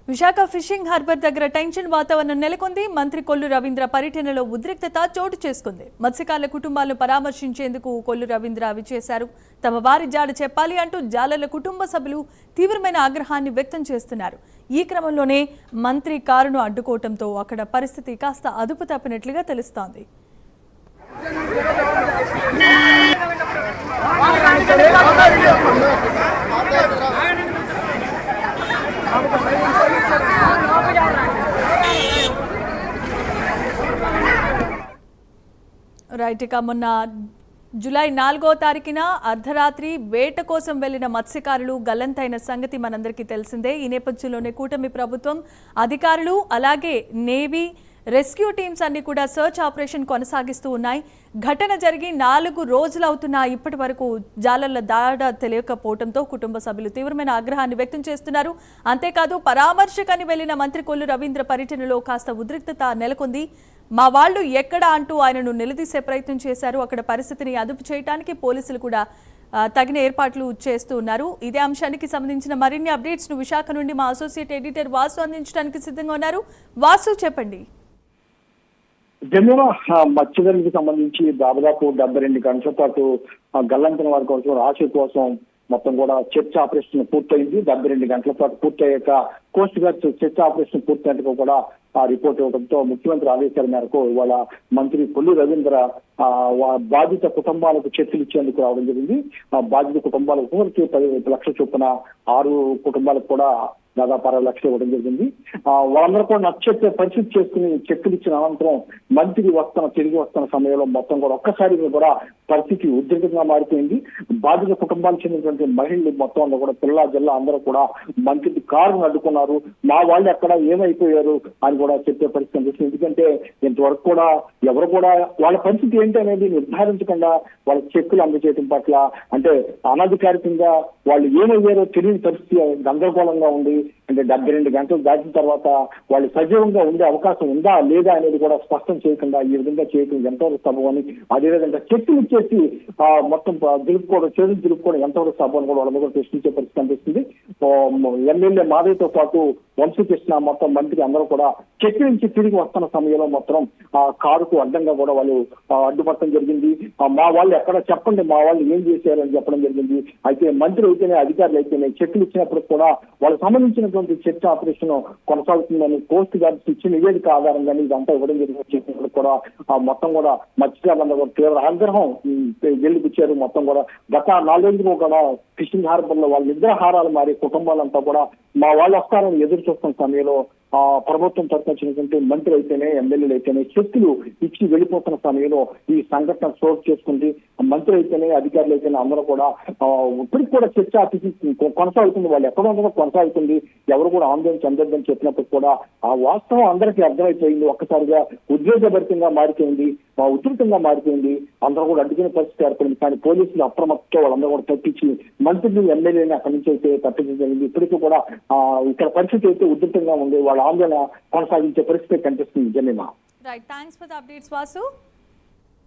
Visakha fishing harbour దగ్గర tension వాతావరణం నెలకొంది. మంత్రి కొల్లు రవీంద్ర పర్యటనలో ఉద్రిక్తత చోటు చేసుకుంది. మత్స్యకారుల కుటుంబాలను పరామర్శించేందుకు కొల్లు రవీంద్ర విచ్చేశారు. తమ వారి జాడ చెప్పాలి అంటూ జాలర్ల కుటుంబ సభ్యులు తీవ్రమైన ఆగ్రహాన్ని వ్యక్తం చేస్తున్నారు. ఈ క్రమంలోనే మంత్రి కారును అడ్డుకోవడంతో అక్కడ పరిస్థితి కాస్త అదుపు తప్పినట్లుగా తెలుస్తోంది. రైట్, ఇక మొన్న జూలై 4వ తారీఖున అర్ధరాత్రి వేట కోసం వెళ్లిన మత్స్యకారులు గల్లంతైన సంగతి మనందరికీ తెలిసిందే. ఈ నేపథ్యంలోనే కూటమి ప్రభుత్వం అధికారులు అలాగే నేవీ రెస్క్యూ టీమ్స్ అన్ని కూడా సర్చ్ ఆపరేషన్ కొనసాగిస్తూ ఉన్నాయి. ఘటన జరిగి 4 రోజులవుతున్నా ఇప్పటి వరకు జాలర్ల దాడ తెలియకపోవడంతో కుటుంబ సభ్యులు తీవ్రమైన ఆగ్రహాన్ని వ్యక్తం చేస్తున్నారు. అంతేకాదు పరామర్శకని వెళ్లిన మంత్రి కొల్లు రవీంద్ర పర్యటనలో కాస్త ఉద్రిక్తత నెలకొంది. మా వాళ్ళు ఎక్కడ అంటూ ఆయనను నిలదీసే ప్రయత్నం చేశారు. అక్కడ పరిస్థితిని అదుపు చేయడానికి పోలీసులు కూడా తగిన ఏర్పాట్లు చేస్తూ ఉన్నారు. ఇదే అంశానికి సంబంధించిన మరిన్ని అప్డేట్స్ ను విశాఖ నుండి మా అసోసియేట్ ఎడిటర్ వాసు అందించడానికి సిద్ధంగా ఉన్నారు. వాసు, చెప్పండి. జమ్మూలో మత్స్యకారులకు సంబంధించి దాదాపు 72 గంటల పాటు గల్లంతైన వారి కోసం రాశి కోసం మొత్తం కూడా చర్చ ఆపరేషన్ పూర్తయింది. 72 గంటల పాటు పూర్తయ్యాక కోస్ట్ గార్డ్ చర్చ ఆపరేషన్ పూర్తయినట్టు కూడా ఆ రిపోర్ట్ ఇవ్వడంతో ముఖ్యమంత్రి ఆదేశాల మేరకు ఇవాళ మంత్రి కొల్లు రవీంద్ర బాధిత కుటుంబాలకు చెక్కులు ఇచ్చేందుకు రావడం జరిగింది. బాధిత కుటుంబాలకు ఒక్కొక్కరికి 10 లక్షల చొప్పున 6 కుటుంబాలకు కూడా దాదాపు 60 లక్షలు ఇవ్వడం జరిగింది. వాళ్ళందరూ కూడా నచ్చే పరిస్థితి చేసుకుని చెక్కులు ఇచ్చిన అనంతరం మంత్రి తిరిగి వస్తున్న సమయంలో మొత్తం కూడా ఒక్కసారిగా కూడా పరిస్థితి ఉద్రిక్తంగా మారిపోయింది. బాధిత కుటుంబాలకు చెందినటువంటి మహిళలు మొత్తం కూడా పిల్ల జిల్లా అందరూ కూడా మంత్రి కారును అడ్డుకున్నారు. మా వాళ్ళు ఎక్కడ ఏమైపోయారు అని కూడా చెప్పే పరిస్థితి కనిపిస్తుంది. ఎందుకంటే ఇంతవరకు కూడా ఎవరు కూడా వాళ్ళ పరిస్థితి ఏంటి అనేది నిర్ధారించకుండా వాళ్ళ చెక్కులు అందజేయడం పట్ల అంటే అనధికారికంగా వాళ్ళు ఏమయ్యారో తెలియని పరిస్థితి గందరగోళంగా ఉంది. అంటే 72 గంటలు దాటిన తర్వాత వాళ్ళు సజీవంగా ఉండే అవకాశం ఉందా లేదా అనేది కూడా స్పష్టం చేయకుండా ఈ విధంగా చేయడం ఎంతవరకు సబబని, అదేవిధంగా చెక్కులు ఇచ్చేసి మొత్తం చేతులు దులుపుకోవడం ఎంతవరకు సబబని కూడా వాళ్ళ మీద ప్రశ్నించే పరిస్థితి కనిపిస్తుంది. ఎమ్మెల్యే మాధవ్తో పాటు వంశకృష్ణ మొత్తం మంత్రి అందరూ కూడా చెక్కు నుంచి తిరిగి వస్తున్న సమయంలో మొత్తం కారుకు అడ్డంగా కూడా వాళ్ళు అడ్డుపట్టడం జరిగింది. మా వాళ్ళు ఎక్కడ చెప్పండి, మా వాళ్ళు ఏం చేశారని చెప్పడం జరిగింది. అయితే మంత్రి అయితేనే అధికారులు అయితేనే చెక్కులు ఇచ్చినప్పుడు కూడా వాళ్ళకి సంబంధించినటువంటి చర్చ ఆపరేషన్ కొనసాగుతుందని కోస్ట్ గార్డ్స్ ఇచ్చిన నివేదిక ఆధారంగానే ఇదంతా ఇవ్వడం జరిగింది. చెప్పినప్పుడు కూడా మొత్తం కూడా మత్స్యకారులందరూ కూడా తీవ్ర ఆగ్రహం వెళ్లిపుచ్చారు. మొత్తం కూడా గత 4 రోజులు కూడా ఫిషింగ్ హార్బర్ లో వాళ్ళ నిద్రాహారాలు మారి కుటుంబాలంతా కూడా మా వాళ్ళు వస్తారని ఎదురు చూస్తున్న సమయంలో ప్రభుత్వం తరఫున వచ్చినటువంటి మంత్రి అయితేనే ఎమ్మెల్యేలు అయితేనే చెక్కులు ఇచ్చి వెళ్ళిపోతున్న సమయంలో ఈ సంఘటన చోటు చేసుకుంది. మంత్రి అయితేనే అధికారులు అయితేనే అందరూ కూడా ఇప్పటికి కూడా చర్చ కొనసాగుతుంది. వాళ్ళు ఎక్కడ ఉందో కొనసాగుతుంది. ఎవరు కూడా ఆందోళన చెందొద్దని చెప్పినప్పుడు కూడా ఆ వాస్తవం అందరికీ అర్థమైపోయింది. ఒక్కసారిగా ఉద్వేగభరితంగా మారిపోయింది, ఉధృతంగా మారిపోయింది. అందరూ కూడా అడ్డుకునే పరిస్థితి ఏర్పడింది. కానీ పోలీసులు అప్రమత్తంతో వాళ్ళందరూ కూడా తప్పించి మంత్రిని ఎమ్మెల్యేని అక్కడి నుంచి అయితే తప్పించడం జరిగింది. ఇప్పటికీ కూడా ఇక్కడ పరిస్థితి అయితే ఉధృతంగా ఉంది. వాళ్ళ ఆందోళన కొనసాగించే పరిస్థితి కనిపిస్తుంది. Jemimah. Right, thanks for the updates Vasu.